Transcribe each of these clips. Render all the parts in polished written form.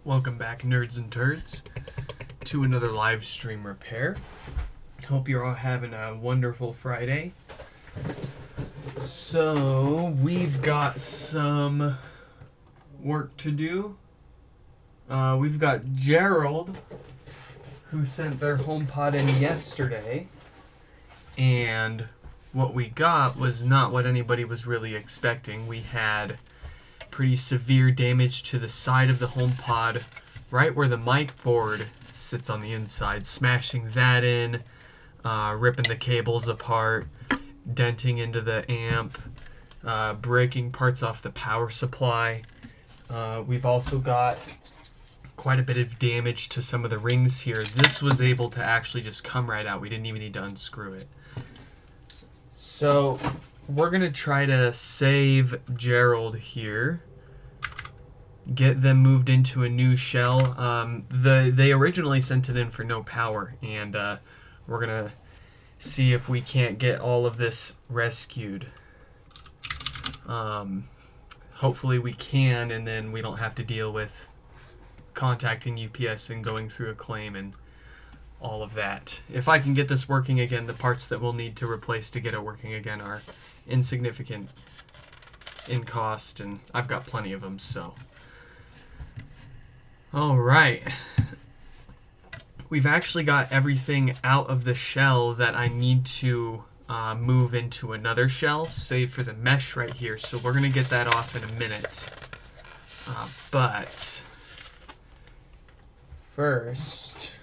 Welcome back, nerds and turds, to another live stream repair. Hope you're all having a wonderful Friday. So, we've got some work to do. We've got Gerald, who sent their HomePod in yesterday, and what we got was not what anybody was really expecting. We had pretty severe damage to the side of the HomePod, right where the mic board sits on the inside, smashing that in, ripping the cables apart, denting into the amp, breaking parts off the power supply. We've also got quite a bit of damage to some of the rings here. This was able to actually just come right out. We didn't even need to unscrew it. So we're going to try to save Gerald here, get them moved into a new shell. They originally sent it in for no power, and we're going to see if we can't get all of this rescued. Hopefully we can, and then we don't have to deal with contacting UPS and going through a claim and all of that. If I can get this working again, the parts that we'll need to replace to get it working again are insignificant in cost, and I've got plenty of them, so. Alright. We've actually got everything out of the shell that I need to move into another shell, save for the mesh right here, so we're going to get that off in a minute. But first,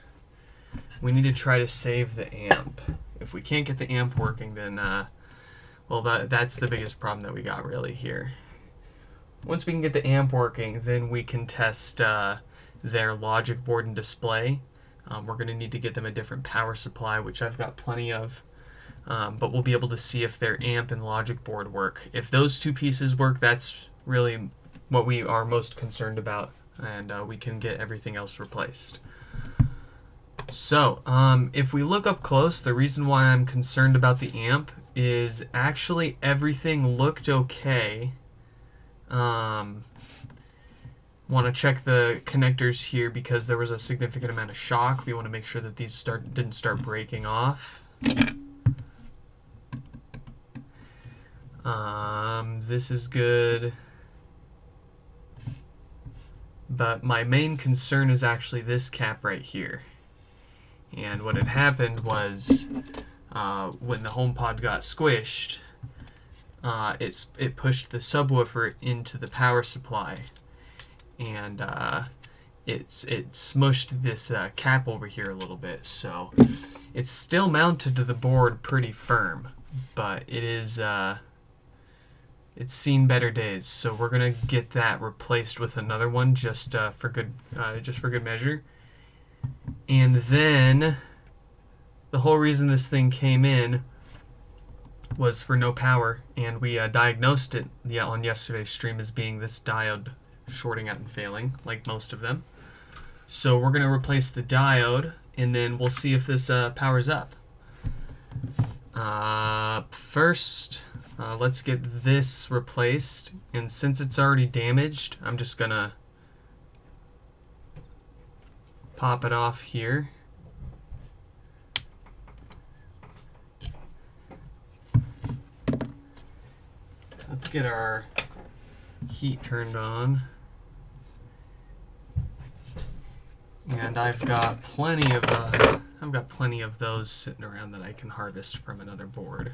we need to try to save the amp. If we can't get the amp working, then, well, that's the biggest problem that we got really here. Once we can get the amp working, then we can test their logic board and display. We're going to need to get them a different power supply, which I've got plenty of. But we'll be able to see if their amp and logic board work. If those two pieces work, that's really what we are most concerned about, and we can get everything else replaced. So, if we look up close, the reason why I'm concerned about the amp is actually everything looked okay. Want to check the connectors here because there was a significant amount of shock. We want to make sure that these didn't start breaking off. This is good. But my main concern is actually this cap right here. And what had happened was when the HomePod got squished, it pushed the subwoofer into the power supply, and it smushed this cap over here a little bit. So it's still mounted to the board pretty firm, but it is it's seen better days. So we're gonna get that replaced with another one just for good measure. And then the whole reason this thing came in was for no power, and we diagnosed it on yesterday's stream as being this diode shorting out and failing, like most of them. So we're going to replace the diode, and then we'll see if this powers up. First, let's get this replaced, and since it's already damaged, I'm just going to pop it off here. Let's get our heat turned on. And I've got plenty of those sitting around that I can harvest from another board.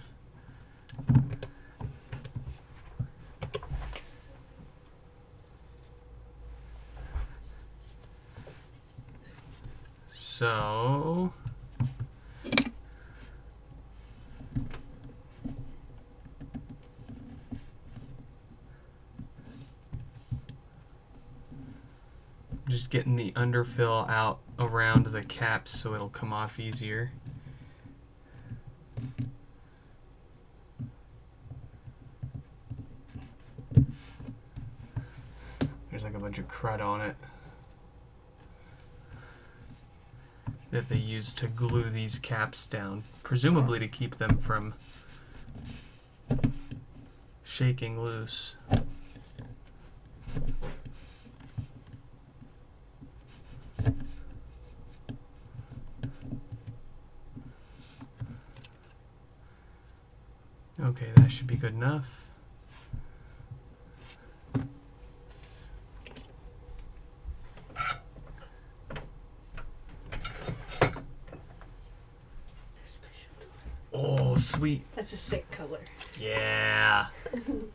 So just getting the underfill out around the caps so it'll come off easier. There's like a bunch of crud on it that they use to glue these caps down, presumably to keep them from shaking loose. Okay, that should be good enough. Oh, sweet. That's a sick color. Yeah.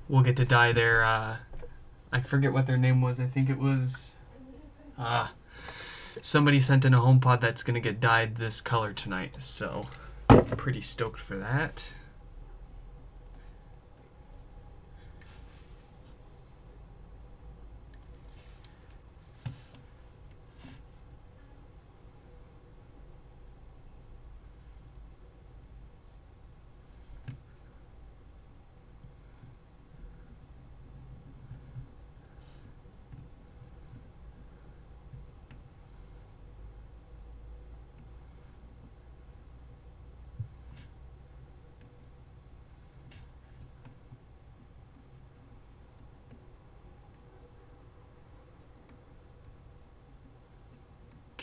We'll get to dye their, I forget what their name was. I think it was, somebody sent in a HomePod that's going to get dyed this color tonight. So, pretty stoked for that.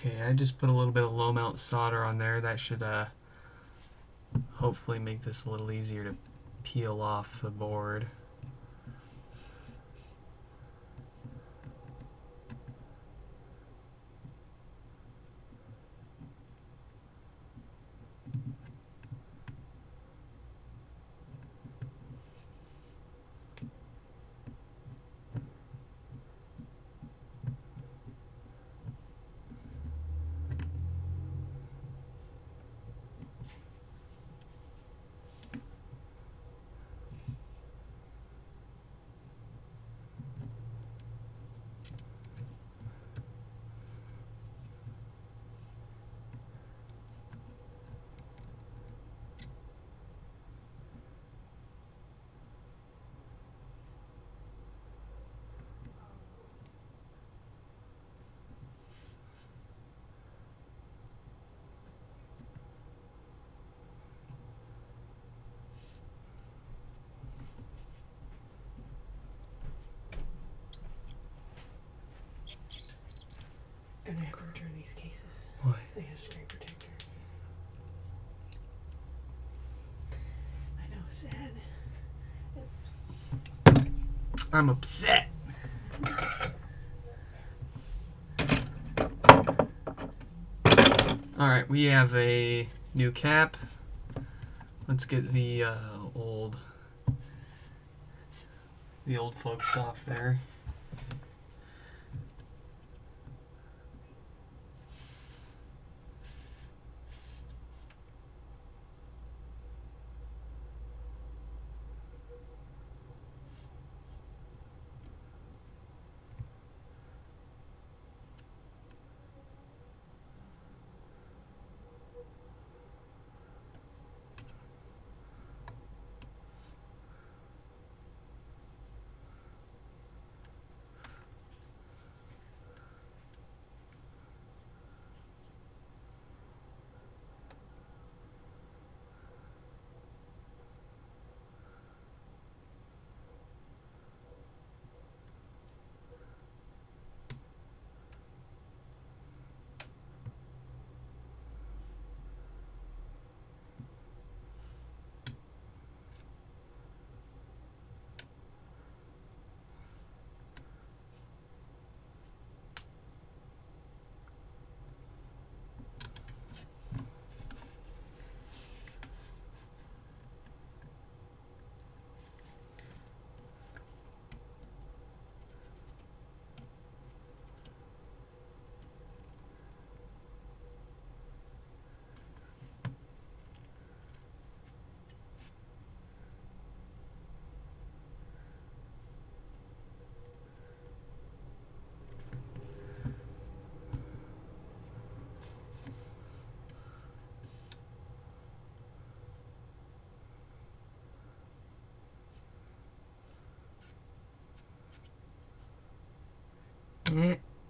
Okay, I just put a little bit of low melt solder on there. That should hopefully make this a little easier to peel off the board. I'm gonna have to return these cases. Why? They have screen protector. I know, sad. I'm upset. Alright, we have a new cap. Let's get the old folks off there.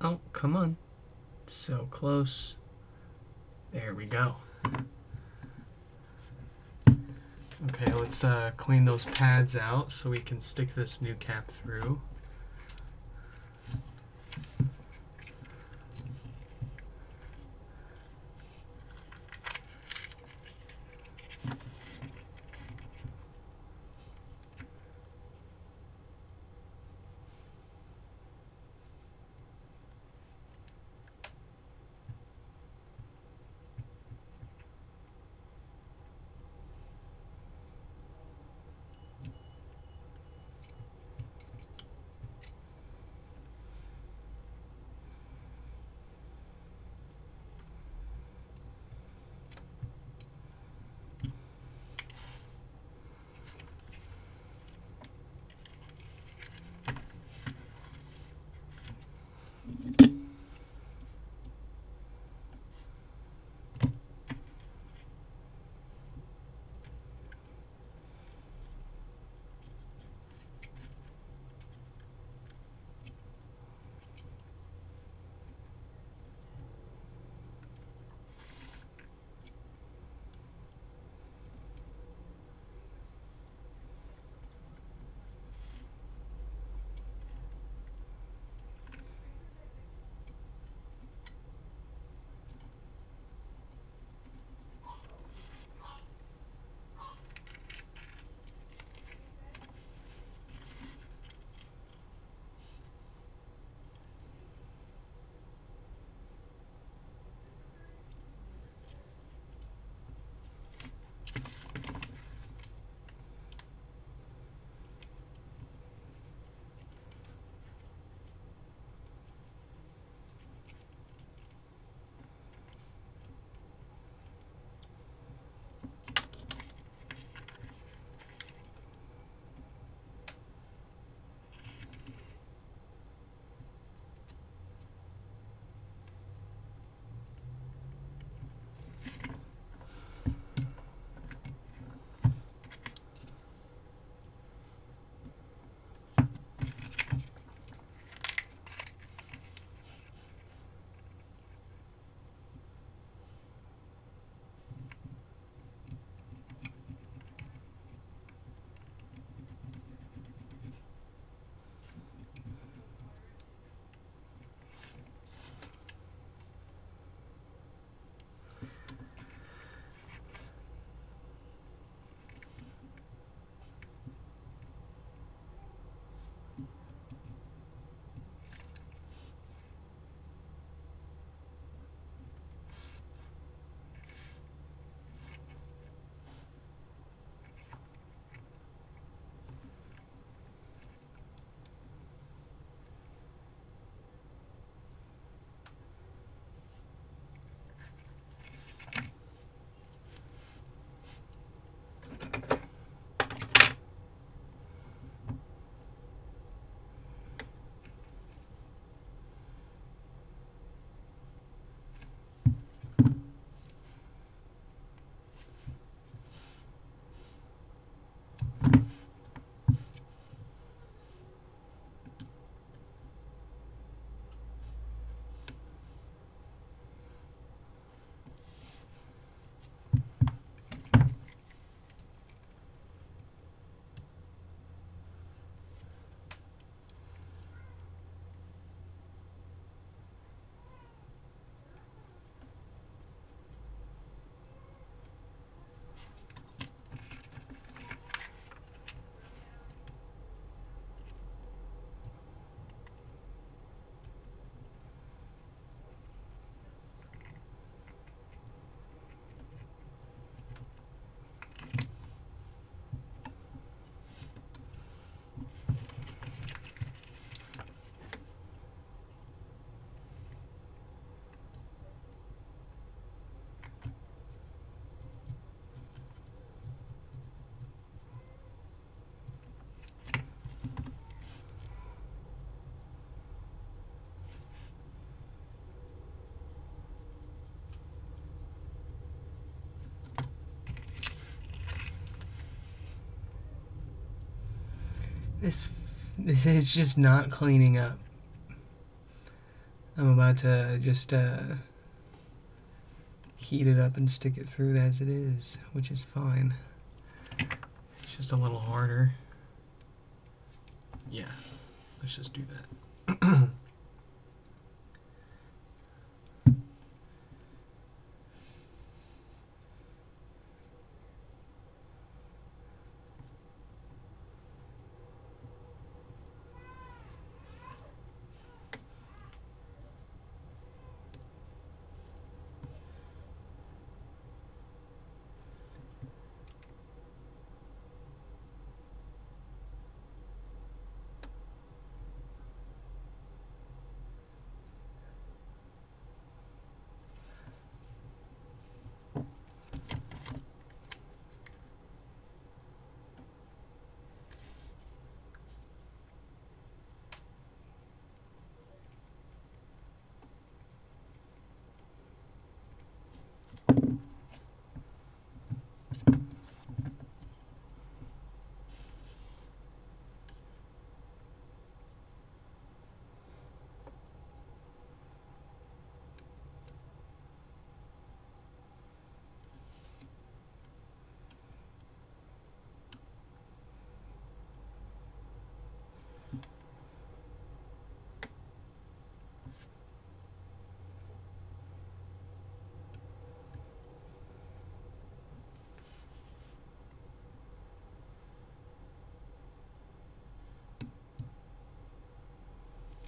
Oh, come on. So close. There we go. Okay, let's clean those pads out so we can stick this new cap through. This is just not cleaning up. I'm about to just heat it up and stick it through as it is, which is fine. It's just a little harder. Yeah, let's just do that.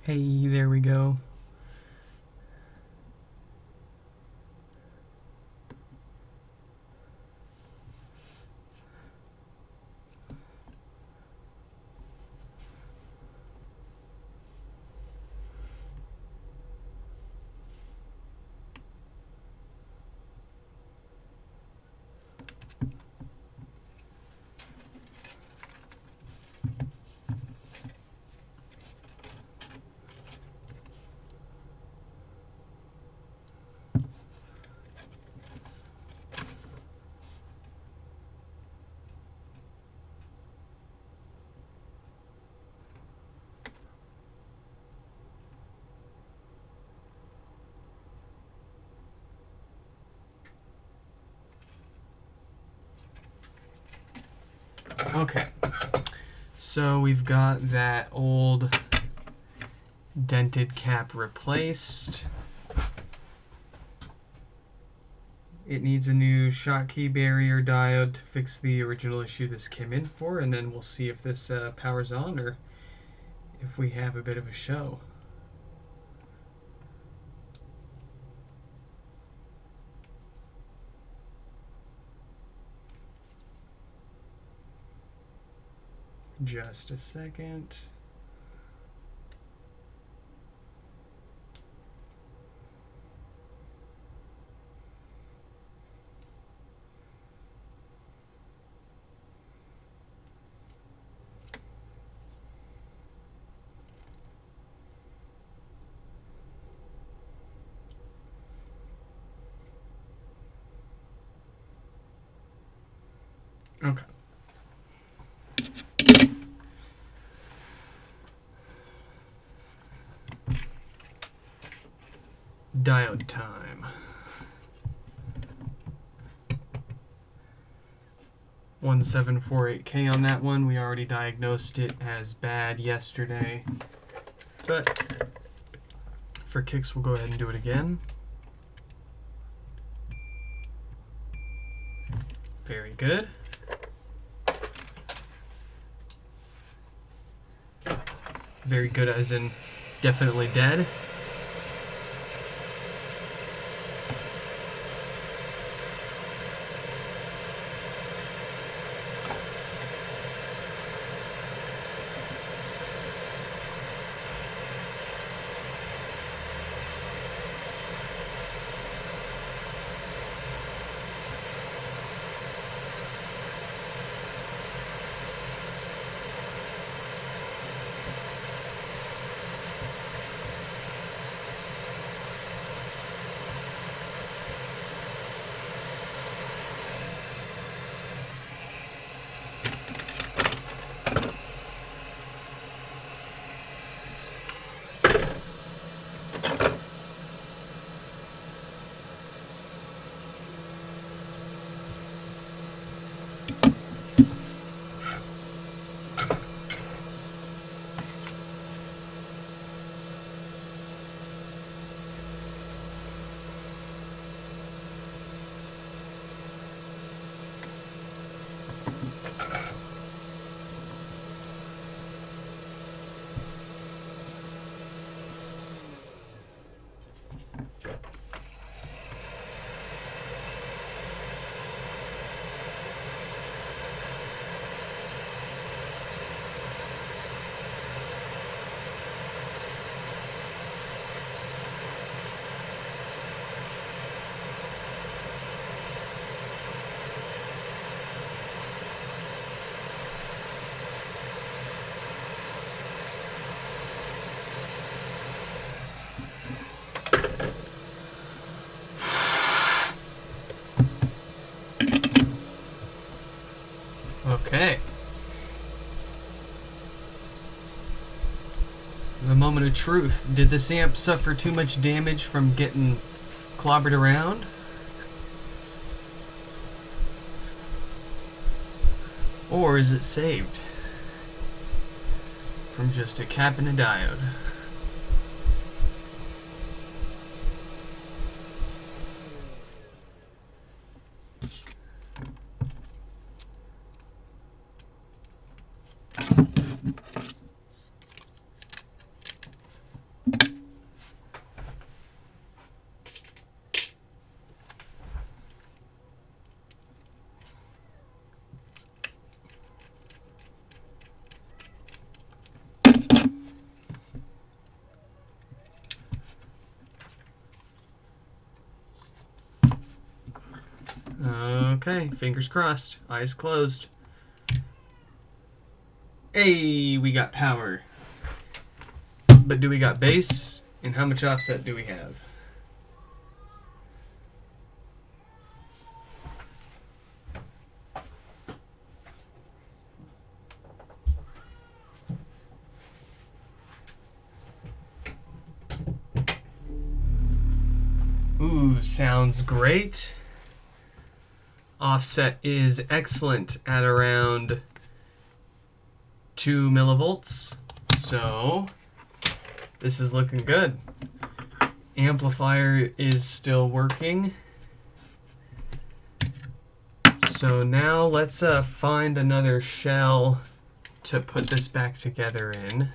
Hey, there we go. Okay, so we've got that old dented cap replaced. It needs a new Schottky barrier diode to fix the original issue this came in for, and then we'll see if this powers on or if we have a bit of a show. Just a second. Okay. Diode time. 1748K on that one. We already diagnosed it as bad yesterday. But for kicks, we'll go ahead and do it again. Very good. Very good as in definitely dead. Okay. The moment of truth. Did this amp suffer too much damage from getting clobbered around? Or is it saved from just a cap and a diode? Okay, fingers crossed, eyes closed. Hey, we got power. But do we got bass? And how much offset do we have? Ooh, sounds great. Offset is excellent at around 2 millivolts. So this is looking good. Amplifier is still working. So now let's find another shell to put this back together in.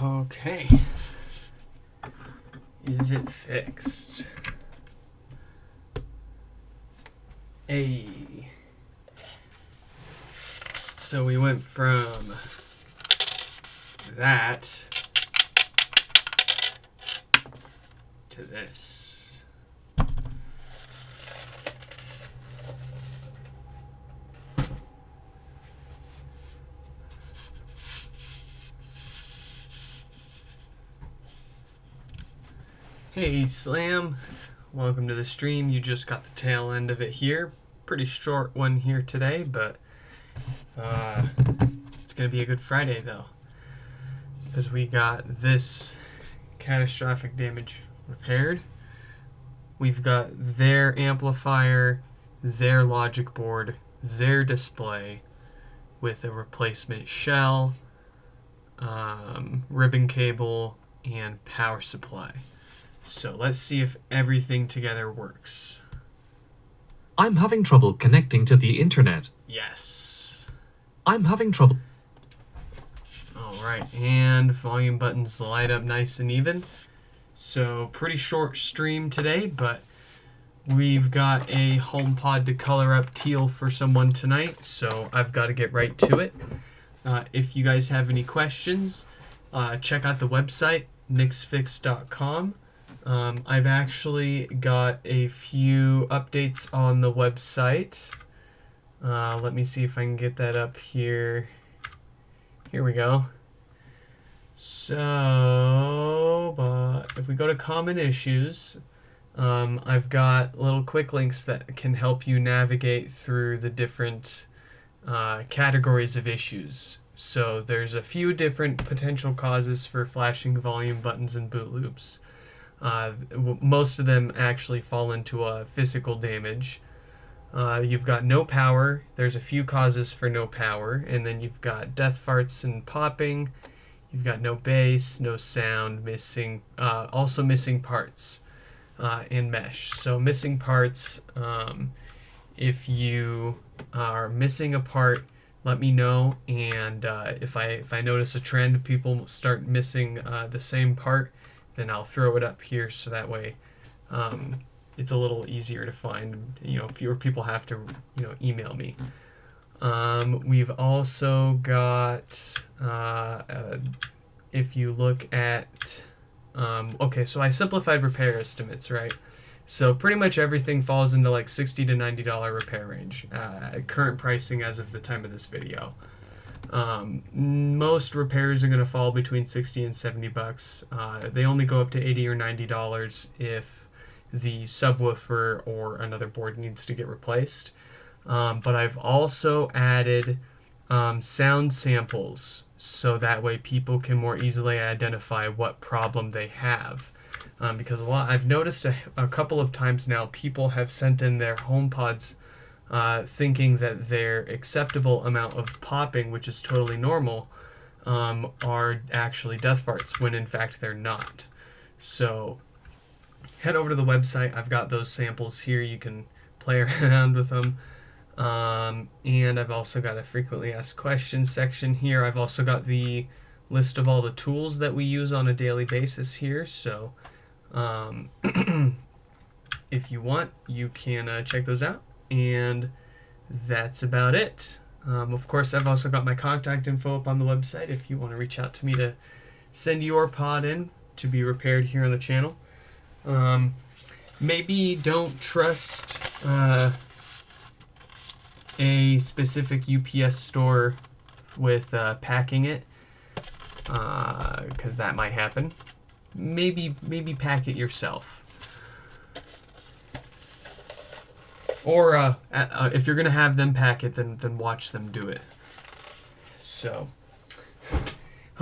Okay. Is it fixed? So we went from that to this. Hey Slam, welcome to the stream. You just got the tail end of it here. Pretty short one here today, but it's gonna be a good Friday though, because we got this catastrophic damage repaired. We've got their amplifier, their logic board, their display with a replacement shell, ribbon cable, and power supply. So let's see if everything together works. I'm having trouble connecting to the internet. Yes. I'm having trouble. Alright, and volume buttons light up nice and even. So pretty short stream today, but we've got a HomePod to color up teal for someone tonight, so I've got to get right to it. If you guys have any questions, check out the website, nixfix.com. I've actually got a few updates on the website. Let me see if I can get that up here. Here we go. So, if we go to common issues, I've got little quick links that can help you navigate through the different categories of issues. So there's a few different potential causes for flashing volume buttons and boot loops. Most of them actually fall into physical damage. You've got no power. There's a few causes for no power, and then you've got death farts and popping. You've got no bass, no sound, missing, also missing parts in mesh. So missing parts, if you are missing a part, let me know, and if I notice a trend, people start missing the same part, then I'll throw it up here so that way it's a little easier to find. Fewer people have to email me. We've also got if you look at okay, so I simplified repair estimates, right? So pretty much everything falls into like $60 to $90 repair range, current pricing as of the time of this video. Most repairs are going to fall between 60 and 70 bucks. They only go up to $80 or $90 if the subwoofer or another board needs to get replaced. But I've also added sound samples so that way people can more easily identify what problem they have. Because I've noticed a couple of times now people have sent in their HomePods thinking that their acceptable amount of popping, which is totally normal, are actually death farts, when in fact they're not. So head over to the website. I've got those samples here. You can play around with them. And I've also got a frequently asked questions section here. I've also got the list of all the tools that we use on a daily basis here. So if you want, you can check those out. And that's about it. Of course, I've also got my contact info up on the website if you want to reach out to me to send your pod in to be repaired here on the channel. Maybe don't trust a specific UPS store with packing it, because that might happen. Maybe pack it yourself. Or if you're gonna have them pack it, then watch them do it. So